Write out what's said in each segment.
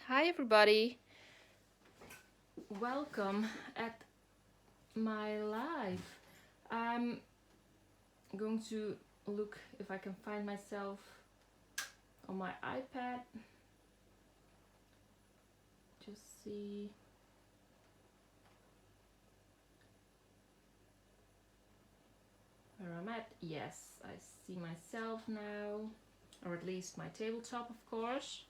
Hi everybody. Welcome at my live. I'm going to look if I can find myself on my iPad. Just see. Where I'm at. Yes, I see myself now. Or at least my tabletop, of course.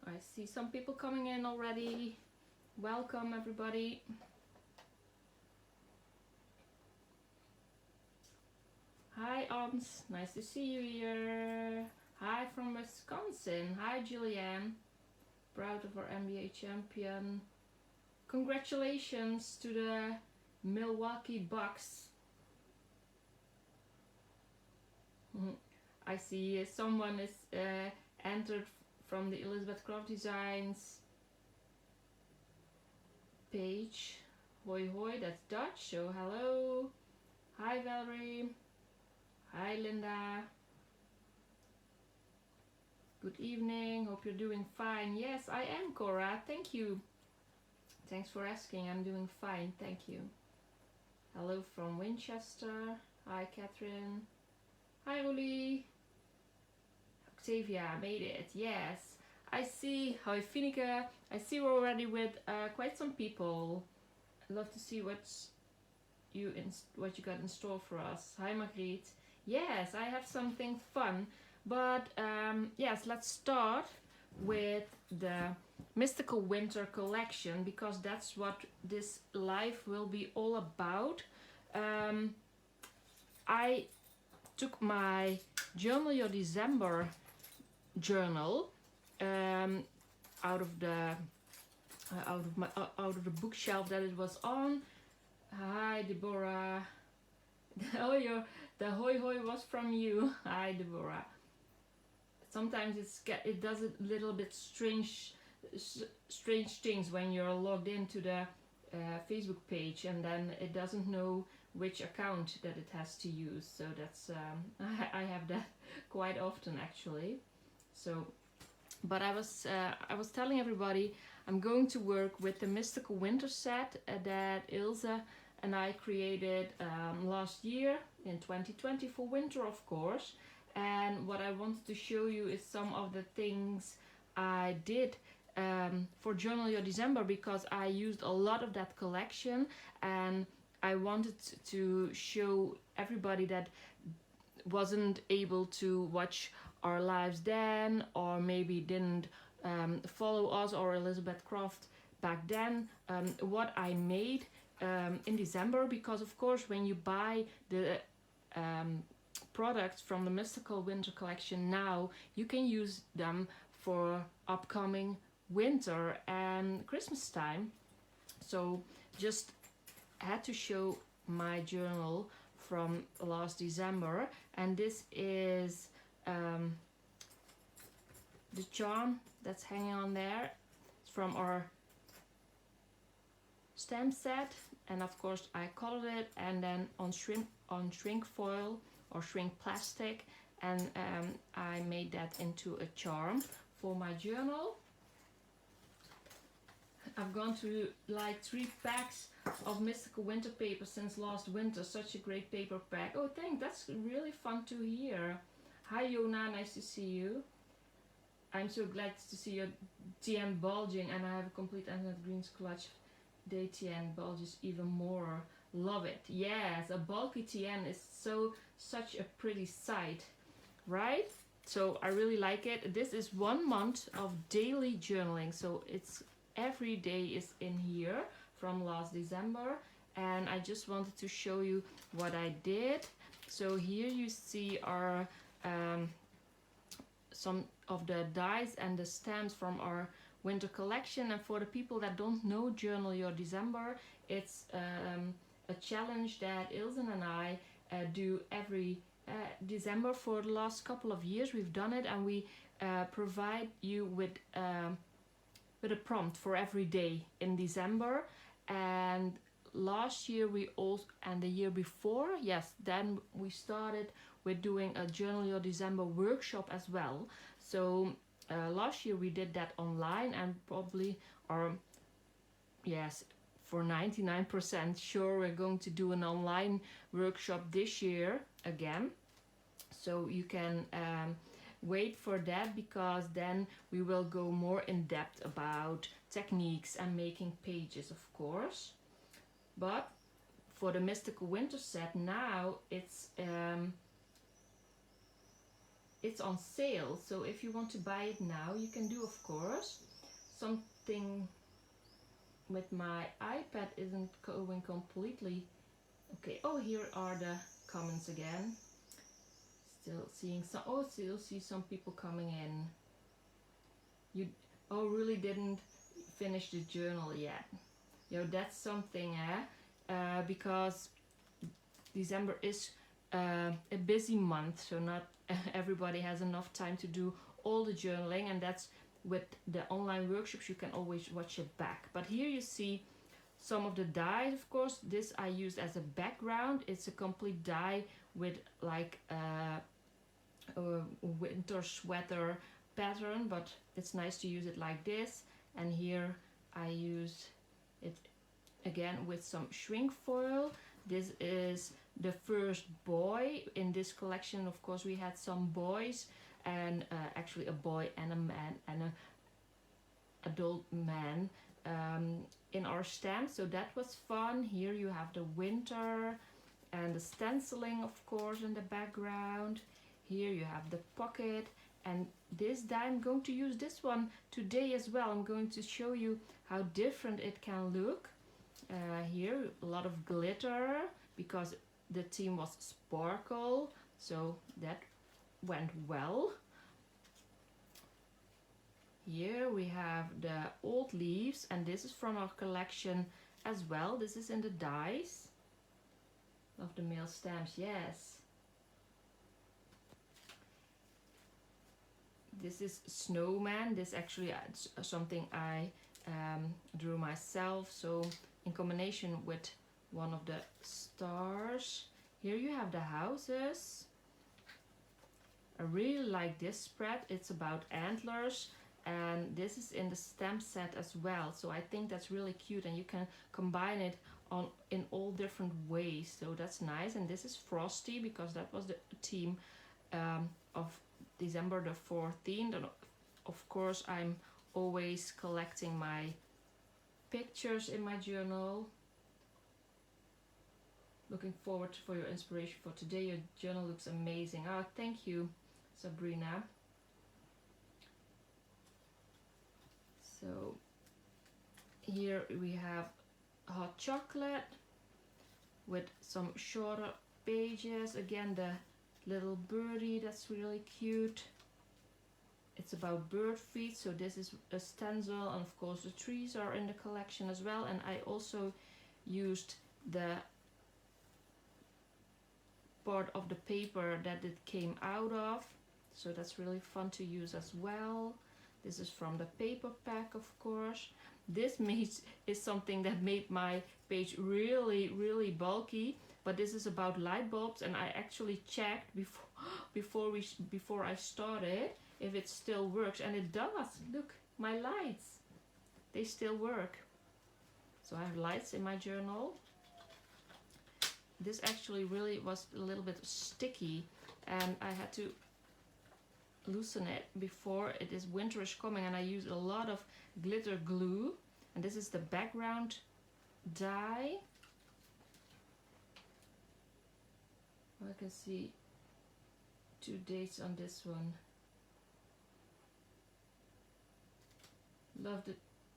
I see some people coming in already. Welcome everybody. Hi Ons, nice to see you here. Hi from Wisconsin. Hi Julianne, proud of our NBA champion. Congratulations to the Milwaukee Bucks. I see someone is entered from the Elizabeth Croft Designs page. Hoi hoi, that's Dutch, so hello. Hi Valerie. Hi Linda. Good evening, hope you're doing fine. Yes, I am Cora, thank you. Thanks for asking, I'm doing fine, thank you. Hello from Winchester. Hi Catherine. Hi Uli. Octavia made it, yes. I see. Hi Finike. I see we're already with quite some people. I'd love to see what you got in store for us. Hi Margriet. Yes, I have something fun. But yes, let's start with the Mystical Winter collection because that's what this live will be all about. I took my Journal Your December journal out of the bookshelf that it was on. Hi Deborah. The hoi hoi was from you. Hi Deborah. Sometimes it does a little bit strange things when you're logged into the Facebook page and then it doesn't know which account that it has to use. So that's I have that quite often actually. So, but I was telling everybody I'm going to work with the Mystical Winter set that Ilse and I created last year in 2020 for winter, of course. And what I wanted to show you is some of the things I did for Journal Your December because I used a lot of that collection and I wanted to show everybody that wasn't able to watch our lives then or maybe didn't follow us or Elizabeth Croft back then, what I made in December, because of course when you buy the products from the Mystical Winter collection now, you can use them for upcoming winter and Christmas time. So just had to show my journal from last December, and this is the charm that's hanging on there. It's from our stamp set, and of course I colored it and then on shrink foil or shrink plastic, and I made that into a charm for my journal. I've gone through like 3 packs of Mystical Winter paper since last winter. Such a great paper pack. Oh, thanks. That's really fun to hear. Hi, Yona. Nice to see you. I'm so glad to see your TN bulging, and I have a complete Annet Greens clutch. Day TN bulges even more. Love it. Yes, a bulky TN is such a pretty sight, right? So I really like it. This is 1 month of daily journaling, so it's every day is in here from last December, and I just wanted to show you what I did. So here you see our some of the dies and the stamps from our winter collection. And for the people that don't know Journal Your December, it's a challenge that Ilsen and I do every December for the last couple of years. We've done it, and we provide you with a prompt for every day in December. And last year and the year before, yes, then we started with we're doing a Journal Your December workshop as well. So last year we did that online, and probably are, yes, for 99% sure we're going to do an online workshop this year again. So you can wait for that, because then we will go more in depth about techniques and making pages, of course. But for the Mystical Winter set now, it's on sale. So if you want to buy it now, you can do, of course. Something with my iPad isn't going completely. Okay, oh, here are the comments again. Still seeing some, oh, still see some people coming in. You, oh, really didn't finish the journal yet. Yo, that's something, because December is a busy month, so not everybody has enough time to do all the journaling, and that's with the online workshops you can always watch it back. But here you see some of the dies, of course. This I used as a background. It's a complete die with like a winter sweater pattern, but it's nice to use it like this. And here I use it again with some shrink foil. This is the first boy in this collection. Of course we had some boys, and actually a boy and a man and an adult man in our stamp, so that was fun. Here you have the winter and the stenciling, of course, in the background. Here you have the pocket, and this die I'm going to use this one today as well. I'm going to show you how different it can look. Here a lot of glitter, because the theme was sparkle, so that went well. Here we have the old leaves, and this is from our collection as well. This is in the dies. Love the mail stamps, yes. This is Snowman. This actually something I drew myself, so in combination with one of the stars. Here you have the houses. I really like this spread. It's about antlers, and this is in the stamp set as well, so I think that's really cute, and you can combine it in all different ways, so that's nice. And this is Frosty, because that was the theme of December the 14th, and of course I'm always collecting my pictures in my journal. Looking forward for your inspiration for today. Your journal looks amazing. Oh, thank you, Sabrina. So here we have hot chocolate with some shorter pages. Again, the little birdie, that's really cute. It's about bird feet, so this is a stencil, and of course the trees are in the collection as well. And I also used the part of the paper that it came out of, so that's really fun to use as well. This is from the paper pack, of course. This is something that made my page really bulky, but this is about light bulbs, and I actually checked before I started if it still works, and it does. Look, my lights, they still work. So I have lights in my journal. This actually really was a little bit sticky, and I had to loosen it before it is winterish coming, and I used a lot of glitter glue. And this is the background die. I can see 2 dates on this one. Loved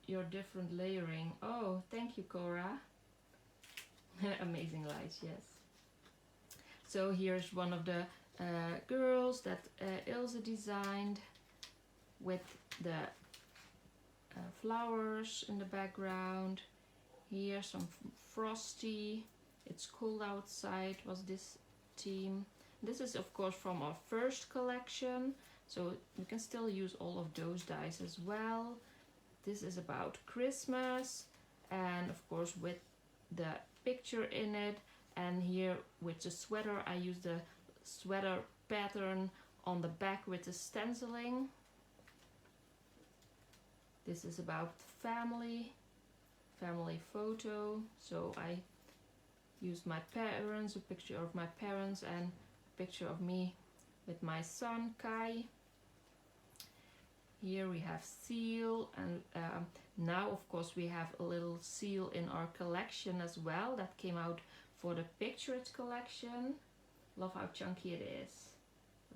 your different layering. Oh, thank you, Cora. Amazing lights, yes. So here's one of the girls that Ilse designed with the flowers in the background. Here some Frosty. It's cold outside was this theme. This is of course from our first collection, so you can still use all of those dies as well. This is about Christmas, and of course with the picture in it. And here with the sweater I use the sweater pattern on the back with the stenciling. This is about family photo. So I used my parents, a picture of my parents and a picture of me with my son Kai. Here we have seal, and now of course we have a little seal in our collection as well that came out for the Picture It collection. Love how chunky it is.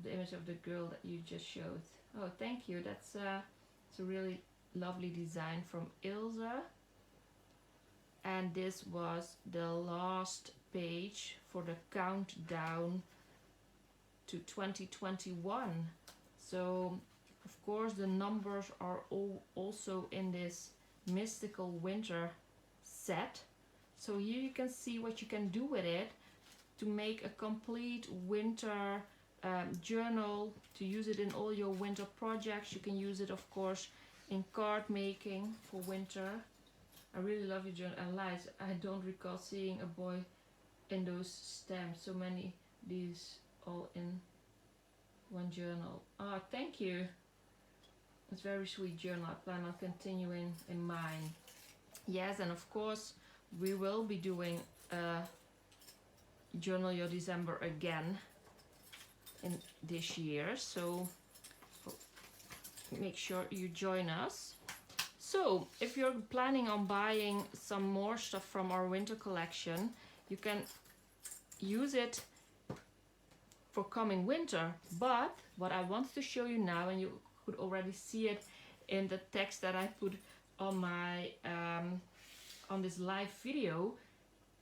The image of the girl that you just showed. Oh, thank you. That's it's a really lovely design from Ilse. And this was the last page for the countdown to 2021. So of course the numbers are all also in this mystical winter set. So here you can see what you can do with it to make a complete winter journal, to use it in all your winter projects. You can use it of course in card making for winter. I really love your journal, and lies, I don't recall seeing a boy in those stamps, so many these all in one journal. Oh, thank you. It's very sweet journal. I plan on continuing in mine. Yes, and of course we will be doing Journal Your December again in this year, so make sure you join us. So if you're planning on buying some more stuff from our winter collection, you can use it for coming winter. But what I want to show you now, and you could already see it in the text that I put on my on this live video,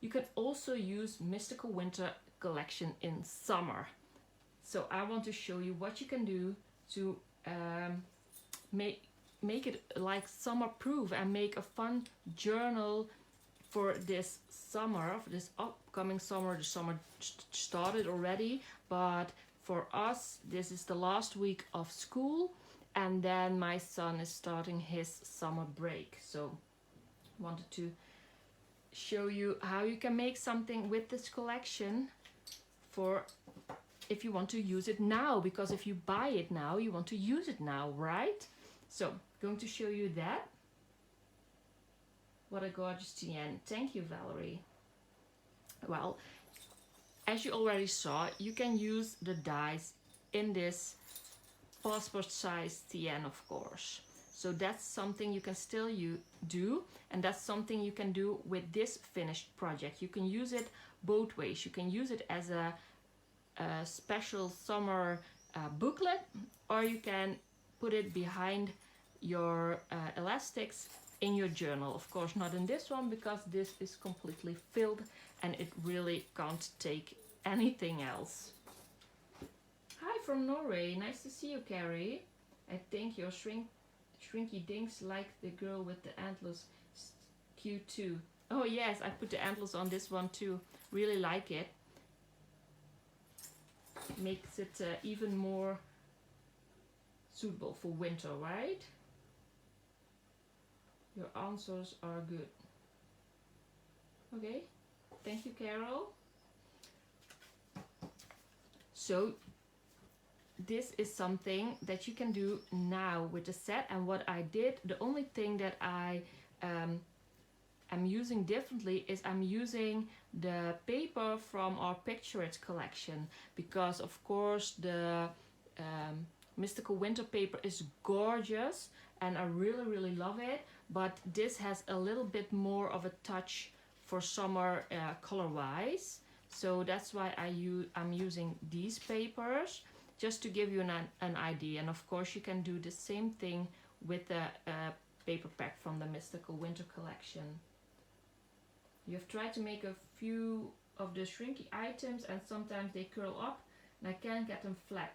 you can also use Mystical Winter collection in summer. So I want to show you what you can do to make it like summer proof and make a fun journal for this summer, for this upcoming summer. The summer started already, but for us this is the last week of school, and then my son is starting his summer break. So I wanted to show you how you can make something with this collection for if you want to use it now, because if you buy it now you want to use it now, right? So going to show you that. What a gorgeous TN. Thank you, Valerie. Well, as you already saw, you can use the dies in this passport size TN, of course. So that's something you can still do, and that's something you can do with this finished project. You can use it both ways. You can use it as a special summer booklet, or you can put it behind your elastics in your journal. Of course not in this one, because this is completely filled and it really can't take anything else. Hi from Norway, nice to see you, Carrie. I think your shrinky dinks like the girl with the antlers, cute too. Oh yes, I put the antlers on this one too, really like it. Makes it even more suitable for winter, right? Your answers are good. Okay, thank you, Carol. So this is something that you can do now with the set. And what I did, the only thing that I am using differently is I'm using the paper from our Picture It collection, because of course the Mystical Winter paper is gorgeous and I really love it, but this has a little bit more of a touch for summer color wise. So that's why I'm using these papers, just to give you an idea. And of course you can do the same thing with the paper pack from the Mystical Winter collection. You have tried to make a few of the shrinky items and sometimes they curl up and I can't get them flat,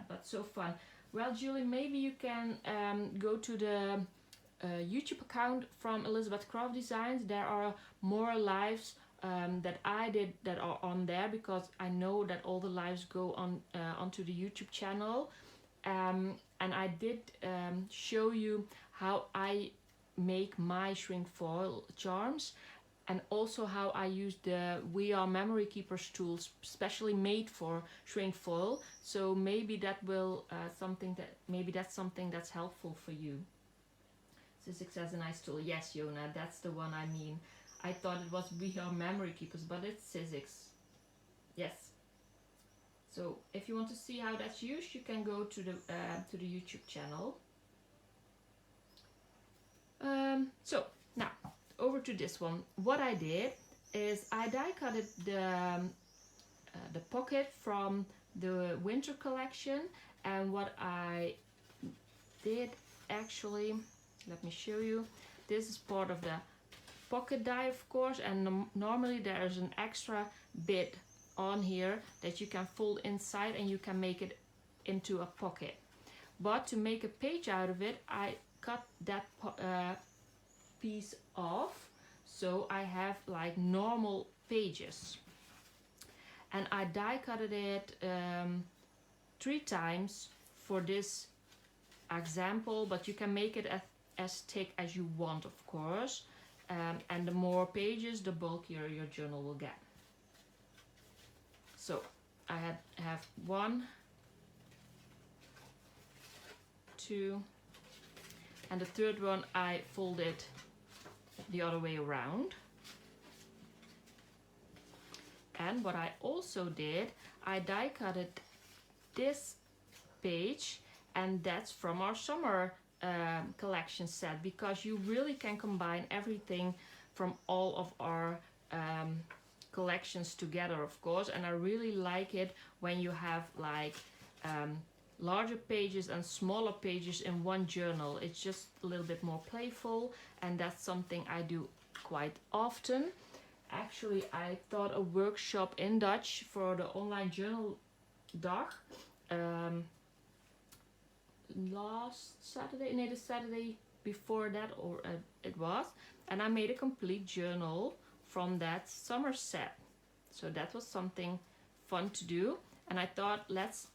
but so fun. Well, Julie, maybe you can go to the YouTube account from Elizabeth Craft Designs. There are more lives that I did that are on there, because I know that all the lives go on onto the YouTube channel. And I did show you how I make my shrink foil charms. and also how I use the We Are Memory Keepers tools, specially made for shrink foil. So maybe that will maybe that's something that's helpful for you. Sizzix has a nice tool. Yes, Yona, that's the one I mean. I thought it was We Are Memory Keepers, but it's Sizzix. Yes. So if you want to see how that's used, you can go to the YouTube channel. So now over to this one. What I did is I die cutted the pocket from the winter collection, and what I did actually, let me show you. This is part of the pocket die, of course, and normally there is an extra bit on here that you can fold inside and you can make it into a pocket. But to make a page out of it, I cut that piece off, so I have like normal pages. And I die cutted it 3 times for this example, but you can make it as thick as you want, of course. And the more pages, the bulkier your journal will get. So I have 1, 2, and the third one I folded the other way around. And what I also did, I die cutted this page, and that's from our summer collection set, because you really can combine everything from all of our collections together, of course. And I really like it when you have like larger pages and smaller pages in one journal. It's just a little bit more playful, and that's something I do quite often. Actually, I taught a workshop in Dutch for the online journal dag last Saturday, no, the Saturday before that, or it was, and I made a complete journal from that summer set. So that was something fun to do, and I thought, let's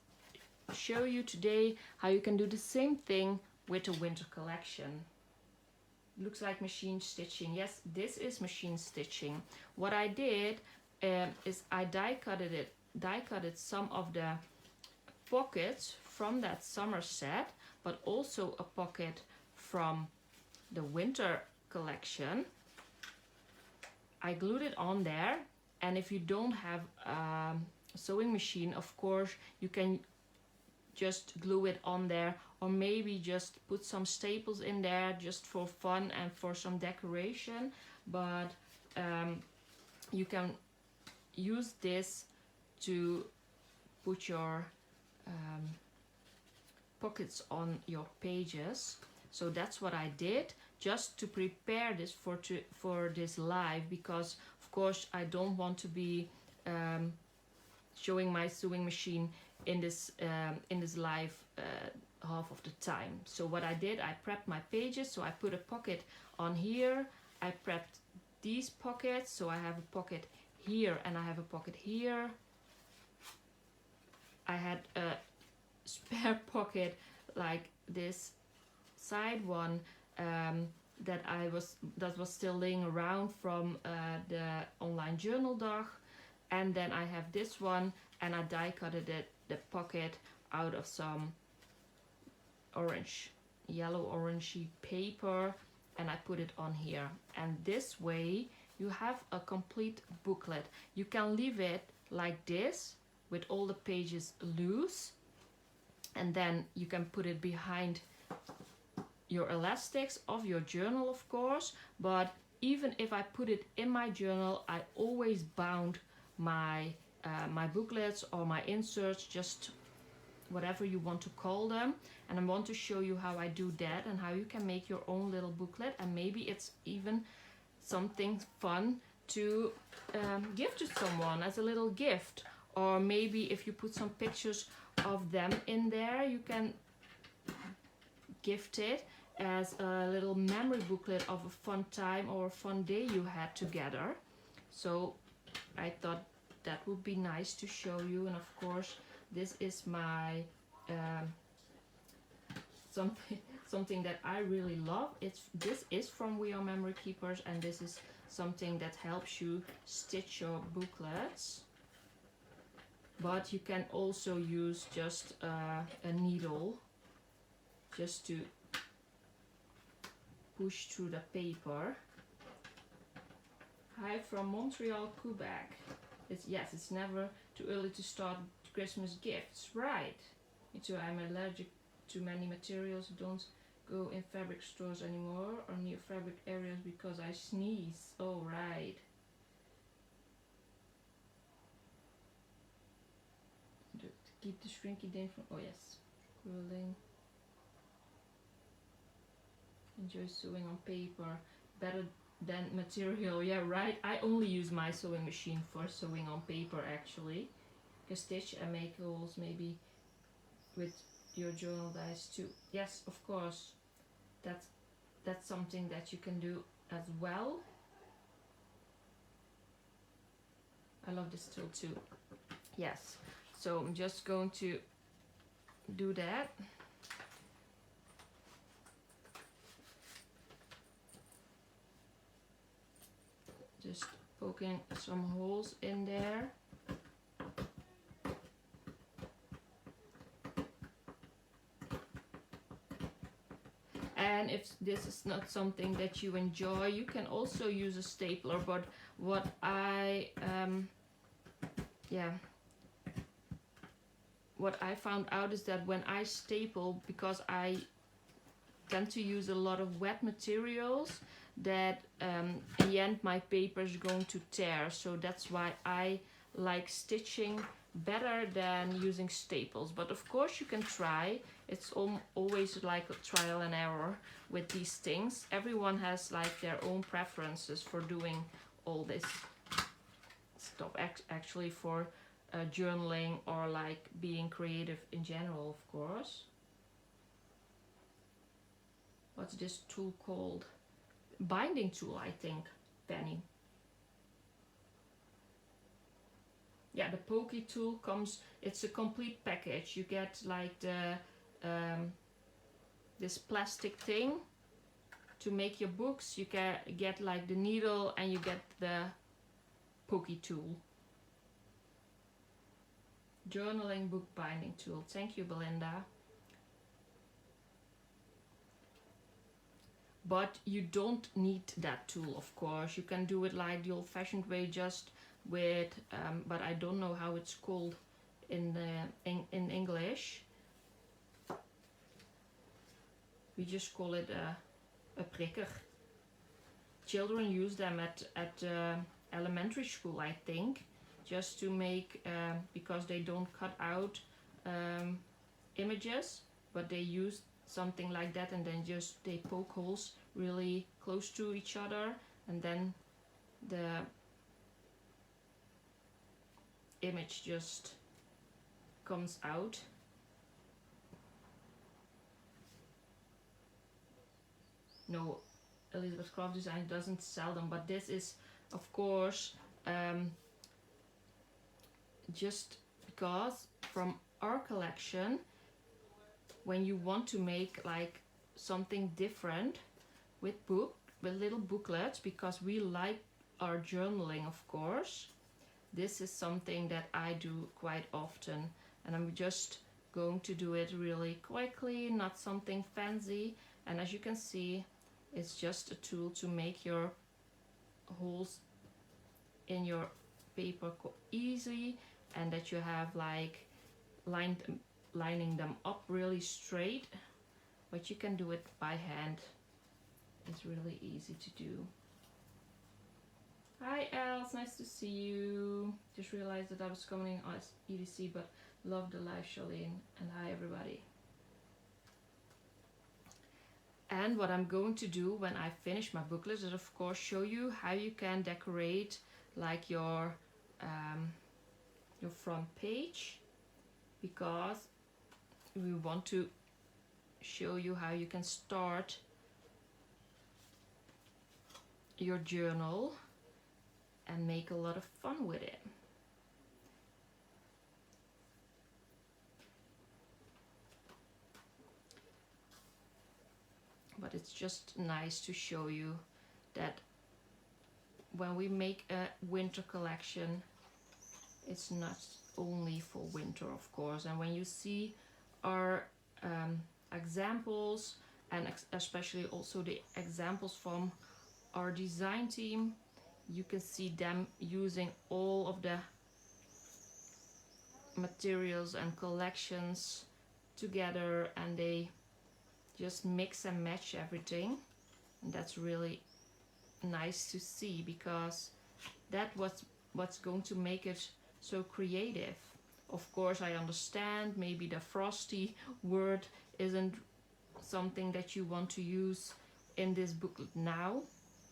show you today how you can do the same thing with the winter collection. Looks like machine stitching. Yes, this is machine stitching. What I did is I die cutted some of the pockets from that summer set, but also a pocket from the winter collection. I glued it on there, and if you don't have a sewing machine, of course you can just glue it on there, or maybe just put some staples in there just for fun and for some decoration. But you can use this to put your pockets on your pages. So that's what I did, just to prepare this for this live, because of course I don't want to be showing my sewing machine in this live half of the time. So what I did, I prepped my pages. So I put a pocket on here. I prepped these pockets, so I have a pocket here and I have a pocket here. I had a spare pocket like this side one that was still laying around from the online journal dag, and then I have this one, and I die cutted the pocket out of some yellow orangey paper, and I put it on here. And this way you have a complete booklet. You can leave it like this with all the pages loose, and then you can put it behind your elastics of your journal, of course. But even if I put it in my journal, I always bound my my booklets or my inserts, just whatever you want to call them. And I want to show you how I do that and how you can make your own little booklet, and maybe it's even something fun to give to someone as a little gift. Or maybe if you put some pictures of them in there, you can gift it as a little memory booklet of a fun time or a fun day you had together. So I thought that would be nice to show you. And of course this is my something that I really love. This is from We Are Memory Keepers, and this is something that helps you stitch your booklets. But you can also use just a needle just to push through the paper. Hi from Montreal, Quebec. Yes, it's never too early to start Christmas gifts. Right. Me too. I'm allergic to many materials. Don't go in fabric stores anymore or near fabric areas because I sneeze. Oh, right. To keep the shrinky ding from. Oh, yes. Quilling. Enjoy sewing on paper. Better than material. Yeah, right. I only use my sewing machine for sewing on paper actually. You can stitch and make holes maybe with your journal dies too. Yes, of course. That's something that you can do as well. I love this tool too. Yes. So I'm just going to do that. Just poking some holes in there. And if this is not something that you enjoy, you can also use a stapler. But what what I found out is that when I staple, because I tend to use a lot of wet materials, that in the end my paper is going to tear. So that's why I like stitching better than using staples. But of course you can try. It's always like a trial and error with these things. Everyone has like their own preferences for doing all this stuff. Actually for journaling or like being creative in general, of course. What's this tool called? Binding tool, I think, Penny. Yeah, the pokey tool comes, it's a complete package. You get like the this plastic thing to make your books. You can get like the needle and you get the pokey tool. Journaling book binding tool. Thank you, Belinda. But you don't need that tool, of course. You can do it like the old-fashioned way, just with but I don't know how it's called in English. We just call it a prikker. Children use them at elementary school, I think, just to make because they don't cut out images, but they use something like that, and then just they poke holes really close to each other, and then the image just comes out. No, Elizabeth Craft Design doesn't sell them, but this is of course just because from our collection, when you want to make like something different with little booklets, because we like our journaling, of course, this is something that I do quite often, and I'm just going to do it really quickly, not something fancy. And as you can see, it's just a tool to make your holes in your paper easy, and that you have like lining them up really straight, but you can do it by hand. It's really easy to do. Hi Els, nice to see you. Just realized that I was coming on EDC, but love the live, Charlene, and hi everybody. And what I'm going to do when I finish my booklet is of course show you how you can decorate like your front page, because we want to show you how you can start your journal and make a lot of fun with it. But it's just nice to show you that when we make a winter collection, it's not only for winter, of course. And when you see our examples, and especially also the examples from our design team, you can see them using all of the materials and collections together, and they just mix and match everything. And that's really nice to see, because that was what's going to make it so creative. Of course, I understand maybe the frosty word isn't something that you want to use in this booklet now,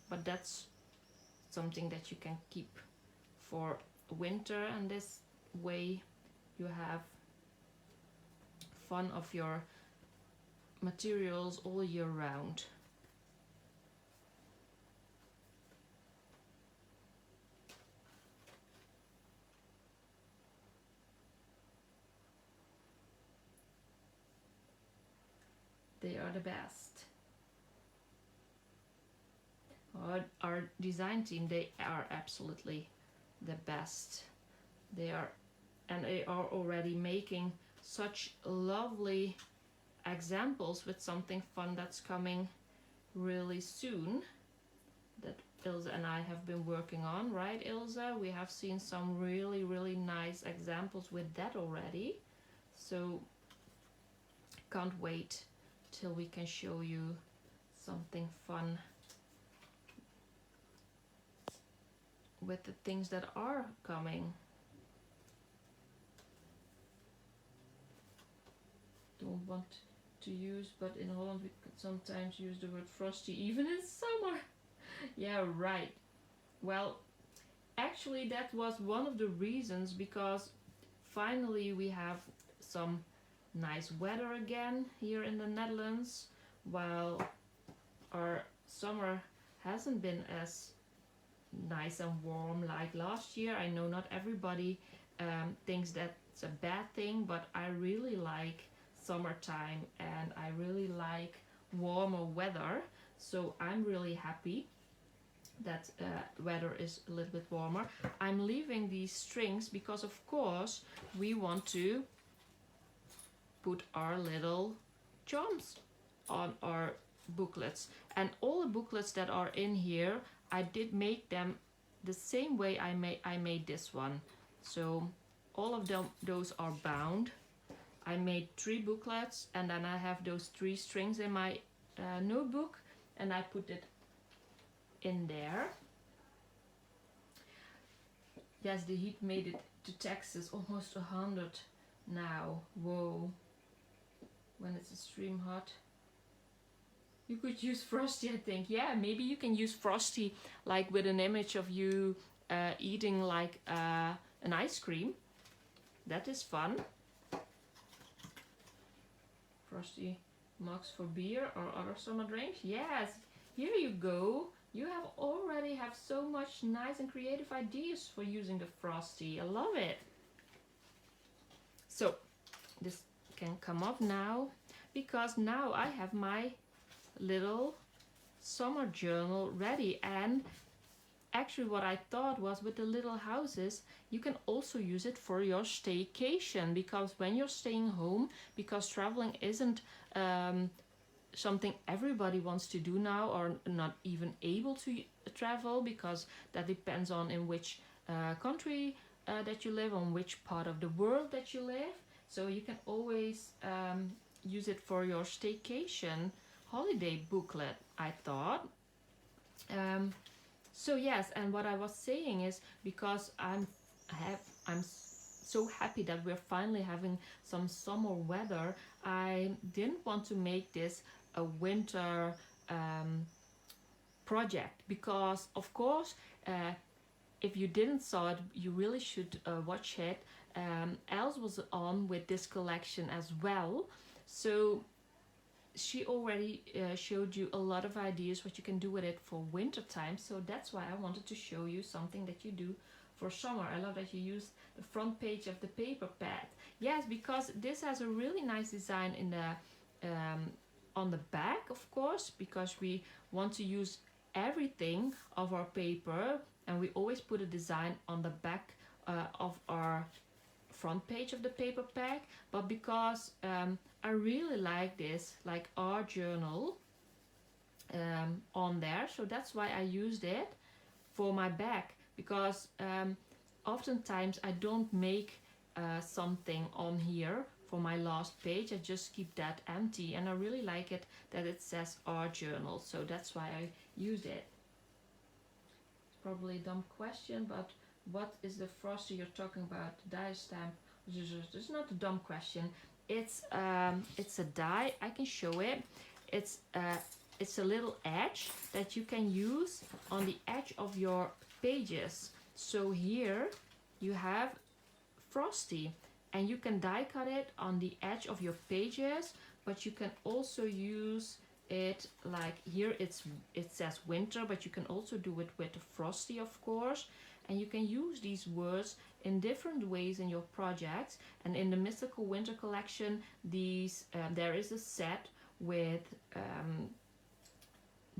but that's something that you can keep for winter, and this way you have fun of your materials all year round. They are the best. Our design team, they are absolutely the best. They are already making such lovely examples with something fun that's coming really soon, that Ilse and I have been working on, right, Ilse? We have seen some really nice examples with that already, so can't wait till we can show you something fun with the things that are coming. Don't want to use, but in Holland we could sometimes use the word frosty even in summer. Yeah, right. Well, actually that was one of the reasons, because finally we have some nice weather again here in the Netherlands, while our summer hasn't been as nice and warm like last year. I know not everybody thinks that's a bad thing, but I really like summertime and I really like warmer weather, so I'm really happy that weather is a little bit warmer. I'm leaving these strings because of course we want to put our little charms on our booklets, and all the booklets that are in here I did make them the same way I made this one. So all of them, those are bound. I made 3 booklets, and then I have those 3 strings in my notebook, and I put it in there. Yes, the heat made it to Texas almost 100 now. Whoa. When it's extreme hot. You could use Frosty, I think. Yeah, maybe you can use Frosty like with an image of you eating like an ice cream. That is fun. Frosty mugs for beer or other summer drinks. Yes, here you go. You have already have so much nice and creative ideas for using the Frosty. I love it. So this can come up now, because now I have my little summer journal ready. And actually what I thought was, with the little houses you can also use it for your staycation, because when you're staying home, because traveling isn't something everybody wants to do now, or not even able to travel, because that depends on in which country that you live, on which part of the world that you live. So you can always use it for your staycation holiday booklet, I thought. So yes, and what I was saying is, because I'm so happy that we're finally having some summer weather, I didn't want to make this a winter project, because of course if you didn't saw it, you really should watch it. Els was on with this collection as well, so she already showed you a lot of ideas what you can do with it for winter time. So that's why I wanted to show you something that you do for summer. I love that you use the front page of the paper pad. Yes, because this has a really nice design in the on the back, of course, because we want to use everything of our paper, and we always put a design on the back of our front page of the paper pack. But because I really like this, like our journal on there, so that's why I used it for my back, because oftentimes I don't make something on here for my last page. I just keep that empty, and I really like it that it says our journal, so that's why I used it. It's probably a dumb question, but what is the frosty you're talking about? The die stamp? It's not a dumb question. It's a die. I can show it. It's a little edge that you can use on the edge of your pages. So here you have frosty, and you can die cut it on the edge of your pages, but you can also use it like here. It says winter, but you can also do it with the frosty, of course. And you can use these words in different ways in your projects. And in the Mystical Winter collection, these there is a set with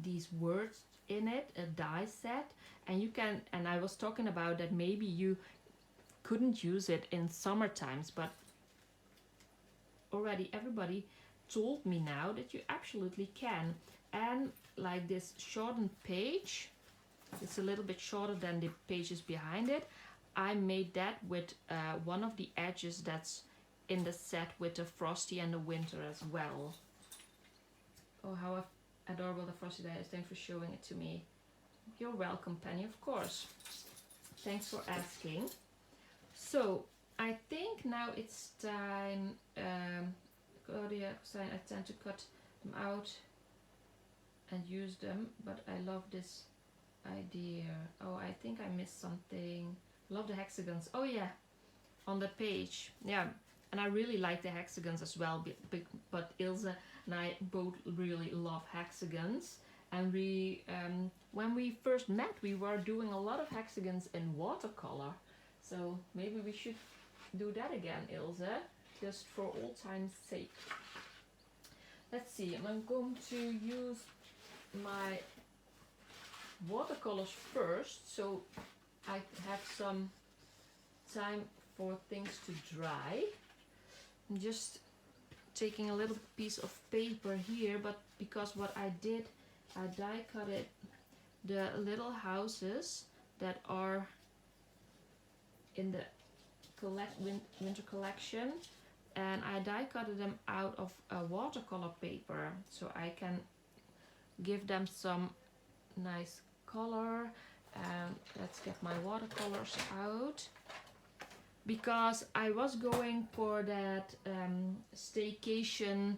these words in it, a die set, and you can, and I was talking about that maybe you couldn't use it in summer times, but already everybody told me now that you absolutely can. And like this shortened page, it's a little bit shorter than the pages behind it. I made that with one of the edges that's in the set with the frosty and the winter as well. Oh, how adorable the frosty die is. Thanks for showing it to me. You're welcome, Penny, of course. Thanks for asking. So I think now it's time. Claudia, I tend to cut them out and use them, but I love this idea. Oh, I think I missed something. Love the hexagons. Oh yeah, on the page. Yeah, and I really like the hexagons as well, but Ilse and I both really love hexagons. And we, when we first met, we were doing a lot of hexagons in watercolor. So maybe we should do that again, Ilse, just for old time's sake. Let's see, I'm going to use my watercolors first, so I have some time for things to dry. I'm just taking a little piece of paper here, but because what I did, I die cut it, the little houses that are in the winter collection, and I die cutted them out of a watercolor paper, so I can give them some nice color. And let's get my watercolors out, because I was going for that staycation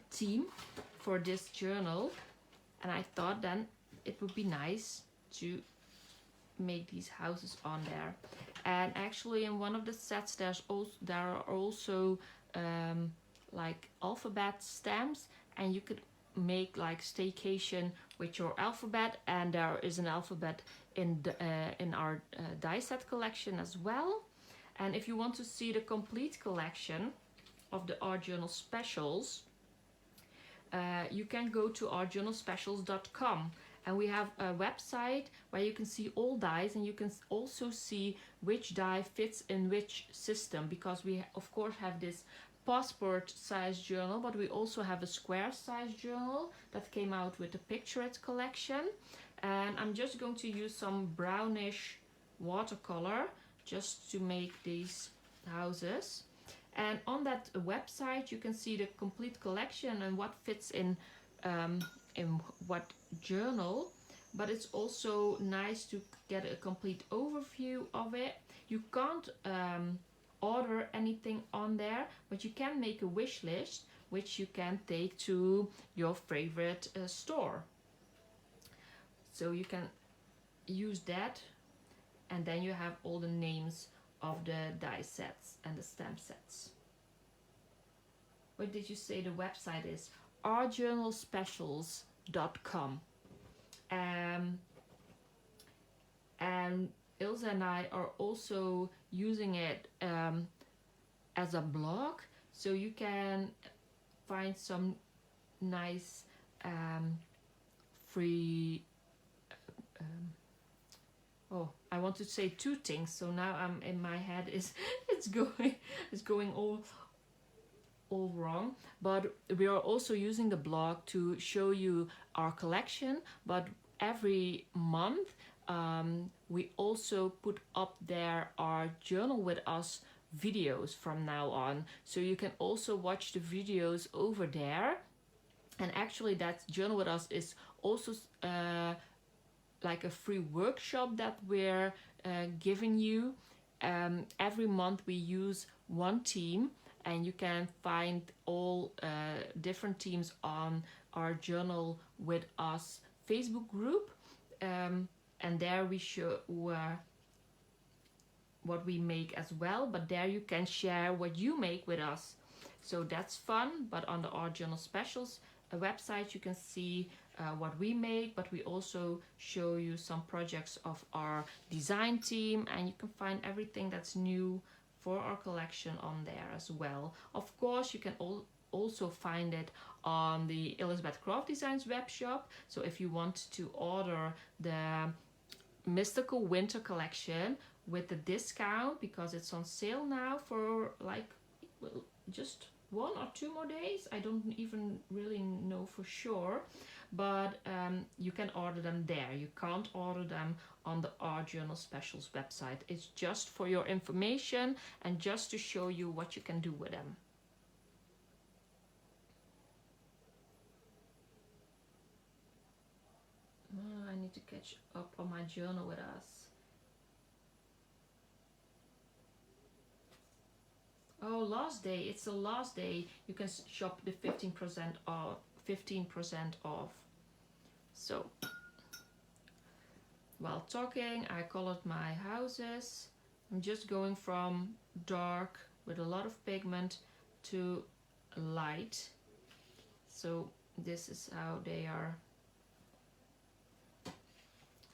theme for this journal, and I thought then it would be nice to make these houses on there. And actually in one of the sets there are also like alphabet stamps, and you could make like staycation with your alphabet, and there is an alphabet in our die set collection as well. And if you want to see the complete collection of the Art Journal Specials, you can go to artjournalspecials.com, and we have a website where you can see all dies, and you can also see which die fits in which system, because we of course have this passport size journal, but we also have a square size journal that came out with the Picture It collection. And I'm just going to use some brownish watercolor just to make these houses. And on that website you can see the complete collection and what fits in what journal, but it's also nice to get a complete overview of it. You can't order anything on there, but you can make a wish list, which you can take to your favorite store. So you can use that, and then you have all the names of the die sets and the stamp sets. What did you say the website is? artjournalspecials.com. And Ilse and I are also using it as a blog, so you can find some nice free oh, I want to say two things, so now I'm in my head is it's going all wrong. But we are also using the blog to show you our collection, but every month we also put up there our Journal with Us videos from now on, so you can also watch the videos over there. And actually that Journal with Us is also like a free workshop that we're giving you. Every month we use one theme, and you can find all different themes on our Journal with Us Facebook group, and there we show what we make as well, but there you can share what you make with us, so that's fun. But on the Art Journal Specials website you can see what we make, but we also show you some projects of our design team, and you can find everything that's new for our collection on there as well. Of course you can also find it on the Elizabeth Craft Designs web shop, so if you want to order the Mystical Winter collection with the discount, because it's on sale now for like just 1 or 2 more days, I don't even really know for sure, but you can order them there. You can't order them on the Art Journal Specials website. It's just for your information and just to show you what you can do with them. I need to catch up on my Journal with Us. Oh, last day. It's the last day. You can shop the 15% off. 15% off. So, while talking, I colored my houses. I'm just going from dark with a lot of pigment to light. So this is how they are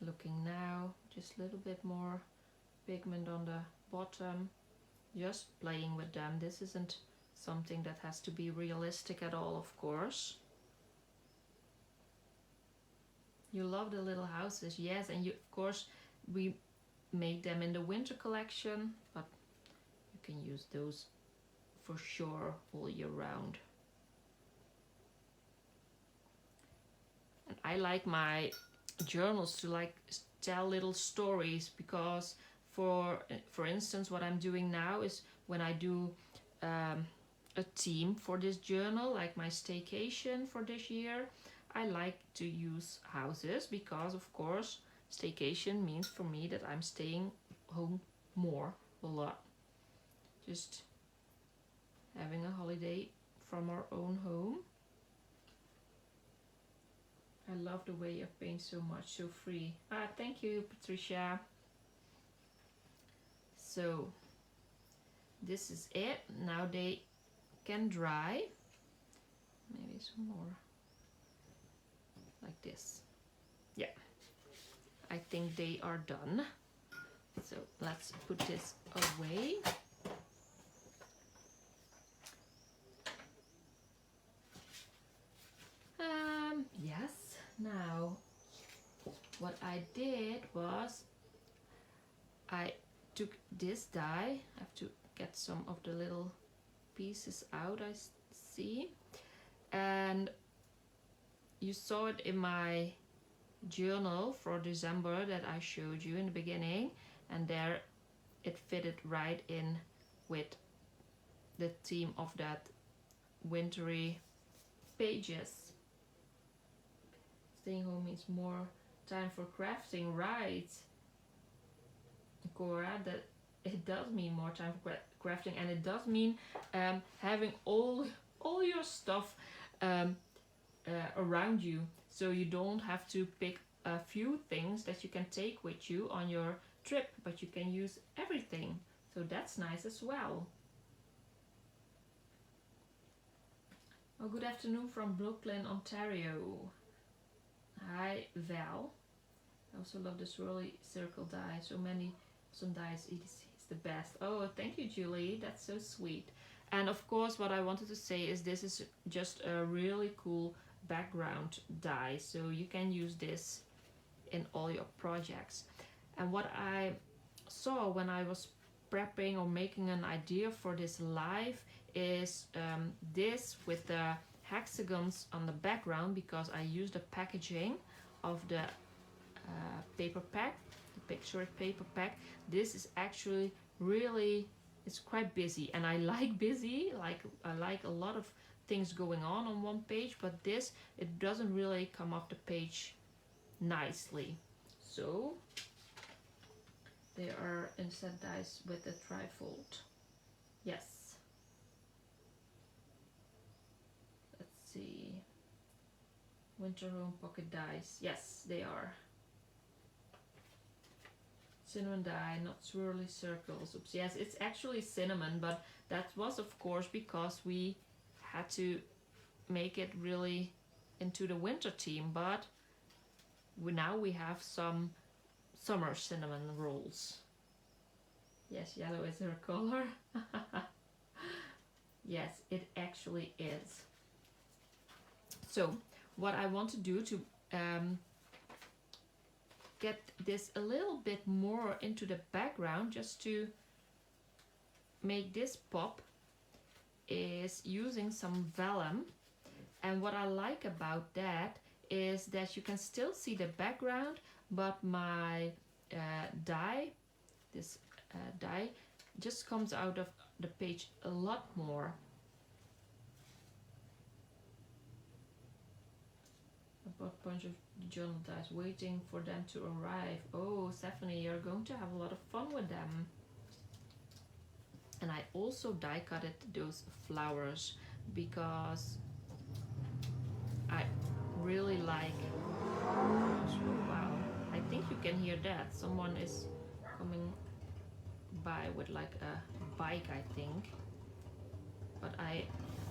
looking now. Just a little bit more pigment on the bottom. Just playing with them. This isn't something that has to be realistic at all, of course. You love the little houses, yes, and you, of course, we made them in the winter collection, but you can use those for sure all year round. And I like my journals to like tell little stories, because for instance, what I'm doing now is when I do a theme for this journal, like my staycation for this year, I like to use houses, because of course staycation means for me that I'm staying home a lot, just having a holiday from our own home. I love the way you paint so much, so free. Thank you, Patricia. So this is it. Now they can dry. Maybe some more like this. Yeah, I think they are done. So let's put this away. Yes, now what I did was I took this die. I have to get some of the little pieces out, I see, and you saw it in my journal for December that I showed you in the beginning, and there it fitted right in with the theme of that wintry pages. Staying home means more time for crafting, right, Cora? That it does mean more time for crafting, and it does mean having all your stuff around you, so you don't have to pick a few things that you can take with you on your trip, but you can use everything, so that's nice as well. Oh, good afternoon from Brooklyn, Ontario. Hi, Val. I also love the swirly circle die. So many awesome dies. It's the best. Oh, thank you, Julie. That's so sweet. And of course, what I wanted to say is this is just a really cool background dye, so you can use this in all your projects. And what I saw when I was prepping or making an idea for this live is this with the hexagons on the background, because I used the packaging of the paper pack, the picture paper pack. This is actually really, it's quite busy, and I like busy, like I like a lot of things going on one page, but this, it doesn't really come off the page nicely. So they are inset dies with the trifold. Yes. Let's see. Winter Home pocket dies. Yes, they are. Cinnamon dye, not swirly circles. Oops. Yes, it's actually cinnamon, but that was of course because we had to make it really into the winter theme, but now we have some summer cinnamon rolls. Yes, yellow is her color. Yes, it actually is. So what I want to do to get this a little bit more into the background, just to make this pop, is using some vellum. And what I like about that is that you can still see the background, but my dye, this dye, just comes out of the page a lot more. A bunch of journal dies waiting for them to arrive. Oh, Stephanie, you're going to have a lot of fun with them. And I also die cutted those flowers because I really like. Oh, wow, I think you can hear that. Someone is coming by with like a bike, I think. But I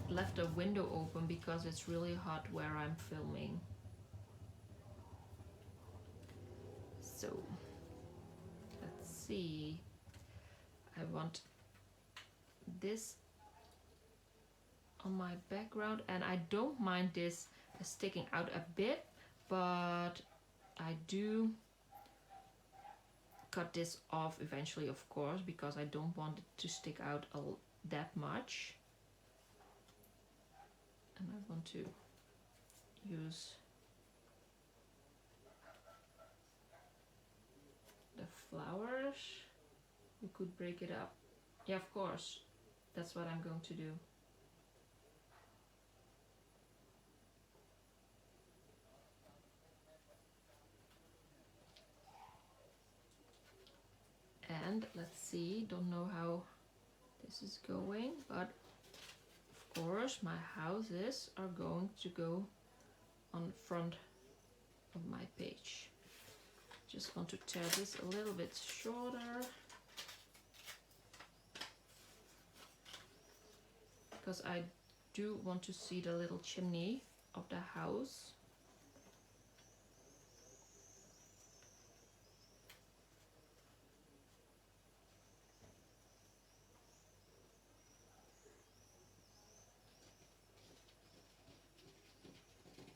left the window open because it's really hot where I'm filming. So let's see. I want this on my background, and I don't mind this sticking out a bit, but I do cut this off eventually, of course, because I don't want it to stick out that much. And I want to use the flowers. We could break it up. Yeah, of course. That's what I'm going to do. And let's see, don't know how this is going, but of course my houses are going to go on front of my page. Just want to tear this a little bit shorter, because I do want to see the little chimney of the house.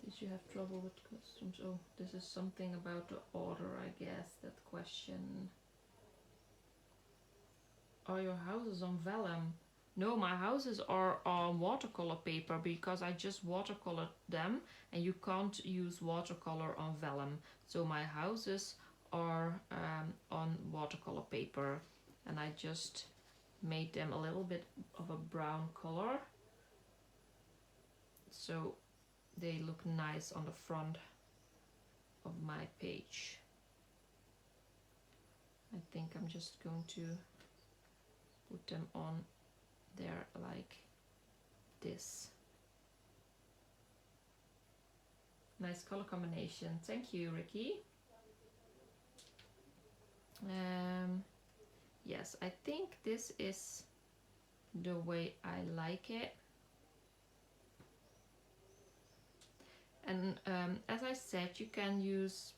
Did you have trouble with customs? Oh, this is something about the order, I guess, that question. Are your houses on vellum? No, my houses are on watercolor paper because I just watercolored them, and you can't use watercolor on vellum. So my houses are on watercolor paper, and I just made them a little bit of a brown color, so they look nice on the front of my page. I think I'm just going to put them on there like this. Nice color combination. Thank you, Ricky. Yes, I think this is the way I like it. And as I said, you can use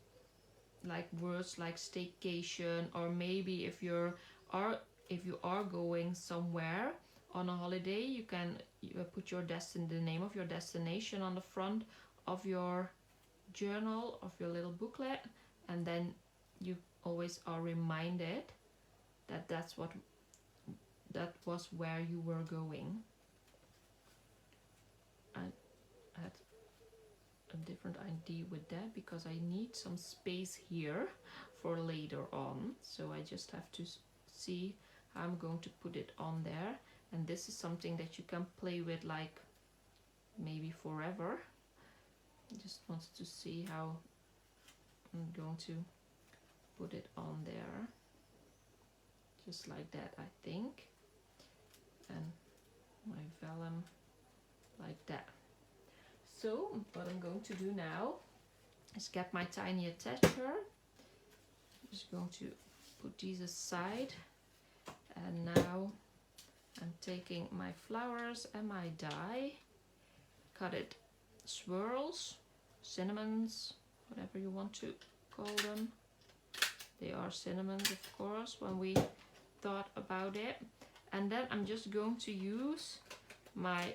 like words like staycation, or maybe if you are going somewhere on a holiday, you can put your the name of your destination on the front of your journal, of your little booklet, and then you always are reminded that that was where you were going. I had a different idea with that because I need some space here for later on, so I just have to see how I'm going to put it on there. And this is something that you can play with like maybe forever. I just wanted to see how I'm going to put it on there, just like that, I think, and my vellum like that. So what I'm going to do now is get my tiny attacher. I'm just going to put these aside, and now I'm taking my flowers and my die, cut it swirls, cinnamons, whatever you want to call them. They are cinnamons, of course, when we thought about it. And then I'm just going to use my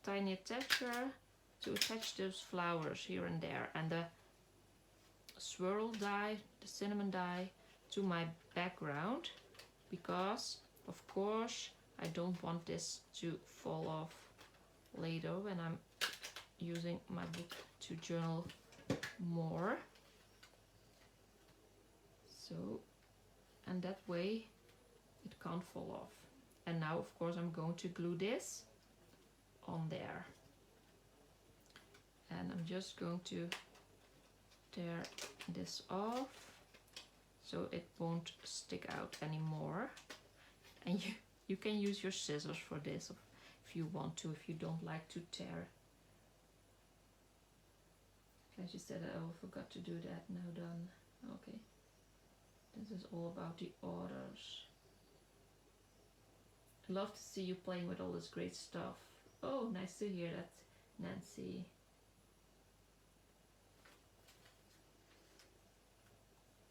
tiny attacher to attach those flowers here and there, and the swirl die, the cinnamon die, to my background, because of course I don't want this to fall off later when I'm using my book to journal more. So, and that way it can't fall off. And now of course I'm going to glue this on there, and I'm just going to tear this off so it won't stick out anymore. And you can use your scissors for this if you want to, if you don't like to tear. As you said, I forgot to do that. Now done. Okay, this is all about the orders. I love to see you playing with all this great stuff. Oh, nice to hear that, Nancy.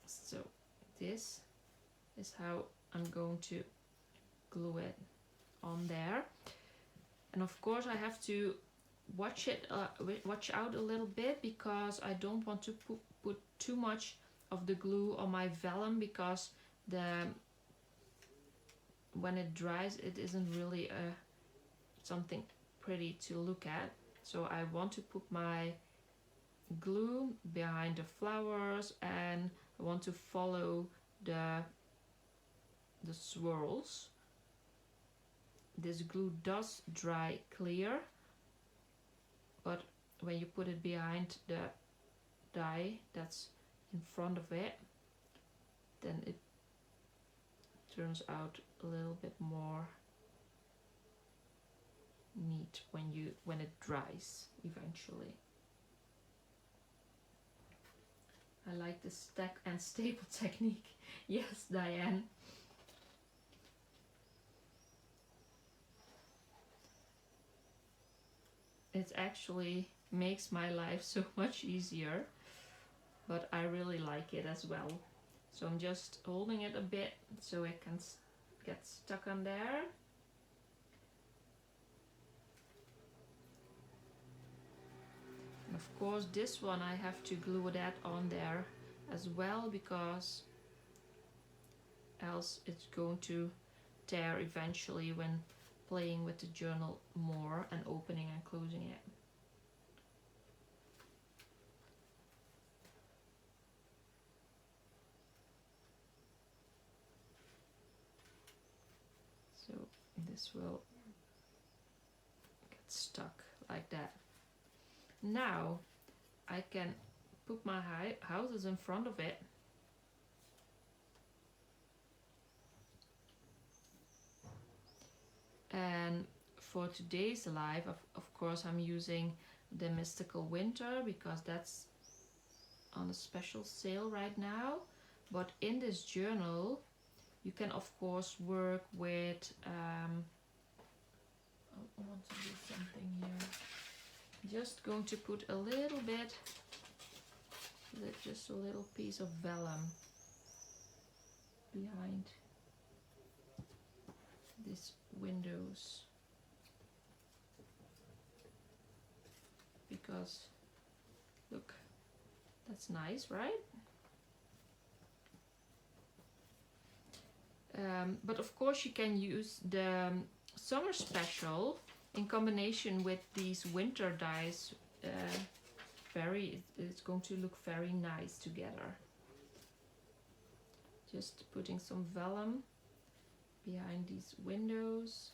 So this is how I'm going to glue it on there. And of course I have to watch out a little bit, because I don't want to put too much of the glue on my vellum, because when it dries it isn't really something pretty to look at. So I want to put my glue behind the flowers, and I want to follow the swirls. This glue does dry clear, but when you put it behind the die that's in front of it, then it turns out a little bit more neat when it dries eventually. I like the stack and staple technique. Yes, Diane. It actually makes my life so much easier, but I really like it as well. So I'm just holding it a bit so it can get stuck on there. And of course this one I have to glue that on there as well, because else it's going to tear eventually when playing with the journal more and opening and closing it. So this will get stuck like that. Now I can put my houses in front of it. And for today's live, of course I'm using the Mystical Winter, because that's on a special sale right now. But in this journal you can of course work with I want to do something here. Just going to put a little bit, just a little piece of vellum behind these windows, because look, that's nice, right? But of course you can use the summer special in combination with these winter dies. It's going to look very nice together. Just putting some vellum behind these windows.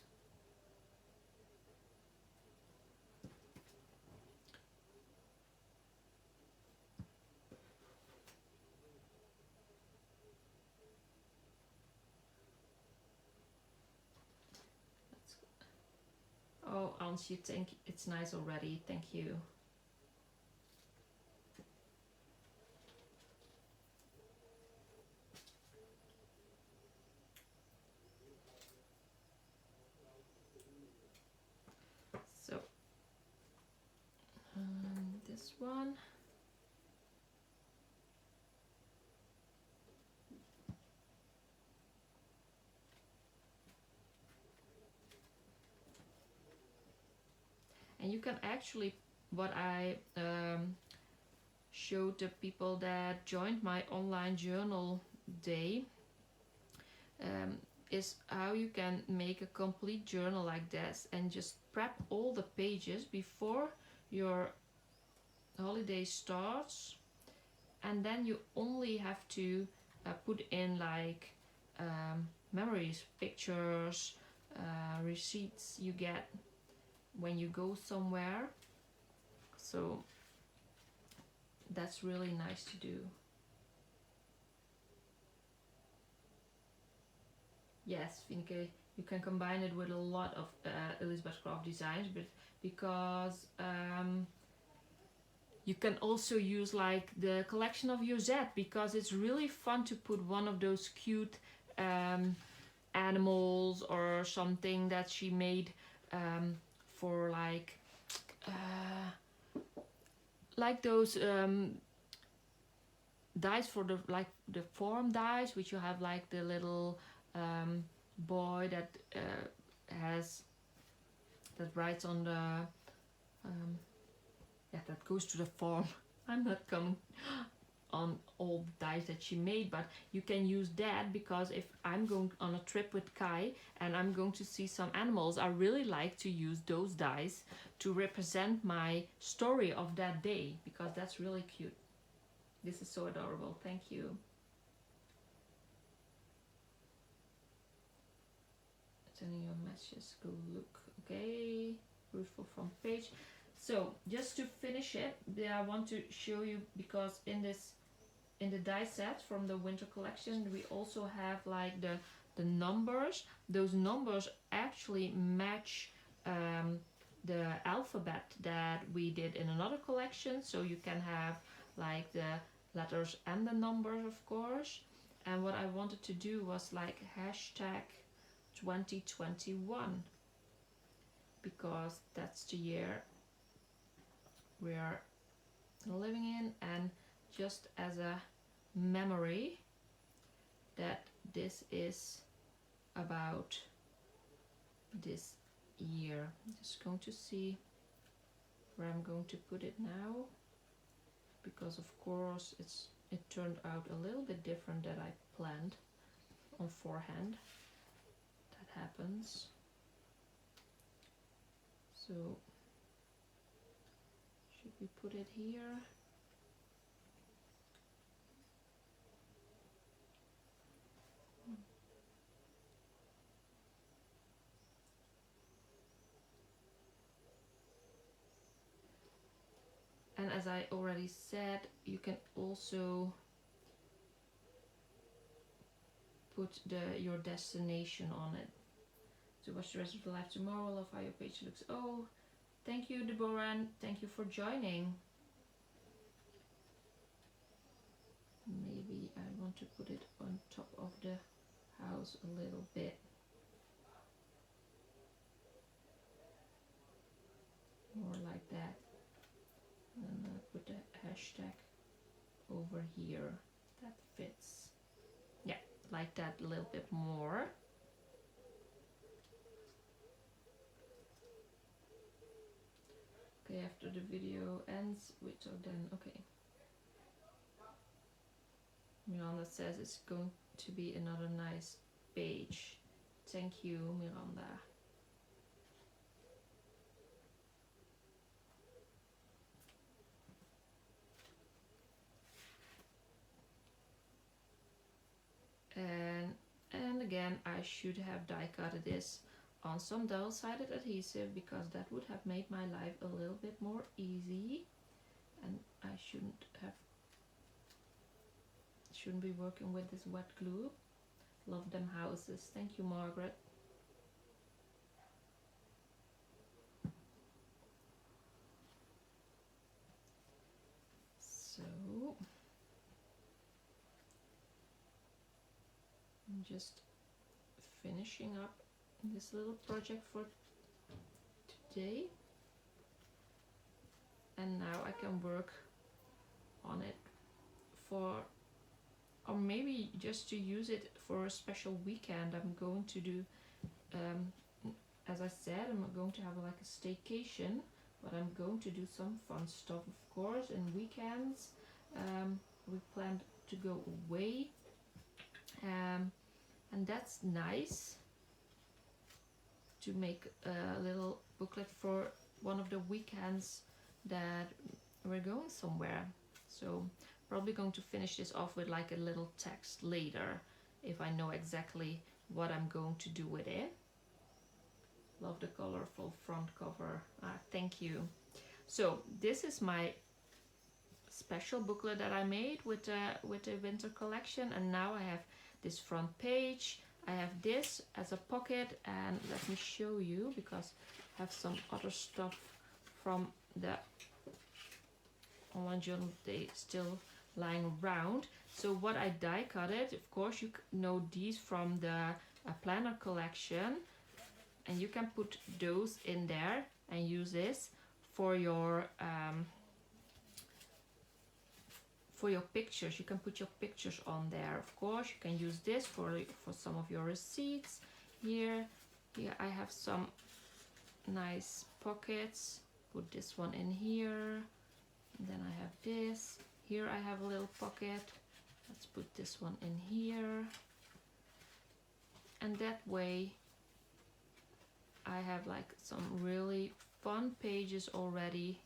Oh, Ans, you think it's nice already. Thank you. So, this one. And you can actually, what I showed the people that joined my online journal day, is how you can make a complete journal like this and just prep all the pages before your holiday starts, and then you only have to put in like memories, pictures, receipts you get when you go somewhere. So that's really nice to do. Yes, Finke, you can combine it with a lot of Elizabeth Craft designs, but because you can also use like the collection of Yosette, because it's really fun to put one of those cute animals or something that she made for like those dies for the form dies, which you have like the little boy that writes on the that goes to the form. I'm not coming on all the dies that she made, but you can use that, because if I'm going on a trip with Kai and I'm going to see some animals, I really like to use those dies to represent my story of that day, because that's really cute. This is so adorable. Thank you. Sending your messages. Go look. Okay. Beautiful front page. So just to finish it, I want to show you, because in the die set from the winter collection, we also have like the numbers. Those numbers actually match the alphabet that we did in another collection. So you can have like the letters and the numbers, of course. And what I wanted to do was like hashtag 2021, because that's the year we are living in, and just as a memory that this is about this year. I'm just going to see where I'm going to put it now, because of course it turned out a little bit different than I planned on forehand. That happens. So should we put it here? And as I already said, you can also put your destination on it. So watch the rest of the live tomorrow. Love how your page looks. Oh, thank you, Deborah, and thank you for joining. Maybe I want to put it on top of the house a little bit. More like that. And put the hashtag over here. That fits. Yeah, like that a little bit more. Okay, after the video weekends, which are then okay. Miranda says it's going to be another nice page. Thank you, Miranda. And again, I should have die cutted this on some double-sided adhesive, because that would have made my life a little bit more easy, and I shouldn't be working with this wet glue. Love them houses. Thank you, Margaret. So I'm just finishing up this little project for today, and now I can work on it for, or maybe just to use it for a special weekend. I'm going to do, as I said, I'm going to have like a staycation, but I'm going to do some fun stuff, of course. And weekends, we planned to go away, and that's nice to make a little booklet for one of the weekends that we're going somewhere. So probably going to finish this off with like a little text later, if I know exactly what I'm going to do with it. Love the colorful front cover. Thank you. So this is my special booklet that I made with the winter collection, and now I have this front page. I have this as a pocket, and let me show you, because I have some other stuff from the online journal day still lying around. So what I die cut it, of course you know these from the planner collection, and you can put those in there and use this for your pictures. You can put your pictures on there. Of course, you can use this for some of your receipts. Here I have some nice pockets. Put this one in here. And then I have this. Here I have a little pocket. Let's put this one in here. And that way I have like some really fun pages already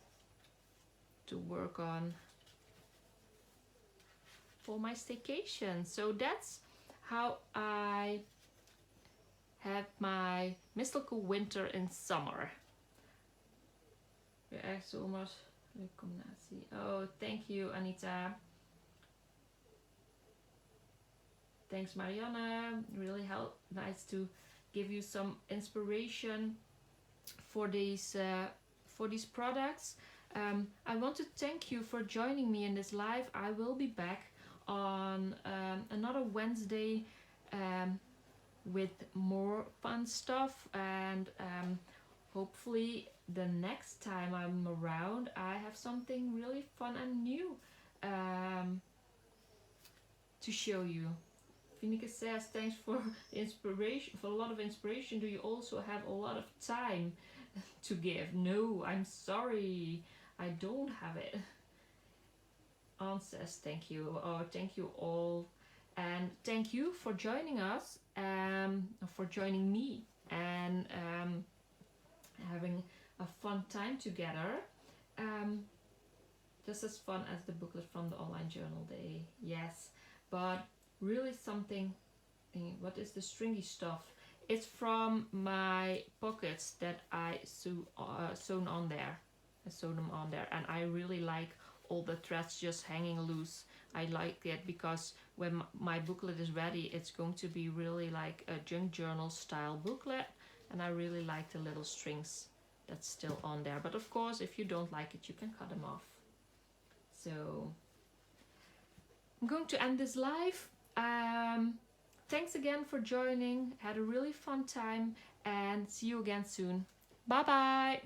to work on for my staycation. So that's how I have my mystical winter and summer. Oh, thank you, Anita. Thanks, Mariana. Really nice to give you some inspiration for these products. I want to thank you for joining me in this live. I will be back on another Wednesday with more fun stuff, and hopefully the next time I'm around I have something really fun and new to show you. Finika says, thanks for inspiration, for a lot of inspiration. Do you also have a lot of time to give? No, I'm sorry, I don't have it. Anne says thank you. Oh, thank you all, and thank you for joining us, for joining me, and having a fun time together. Just as fun as the booklet from the online journal day. Yes, but really something. What is the stringy stuff? It's from my pockets that I sewn on there. I sewed them on there, and I really like all the threads just hanging loose. I like it because when my booklet is ready, it's going to be really like a junk journal style booklet, and I really like the little strings that's still on there. But of course, if you don't like it, you can cut them off. So I'm going to end this live. Thanks again for joining. Had a really fun time, and see you again soon. Bye bye.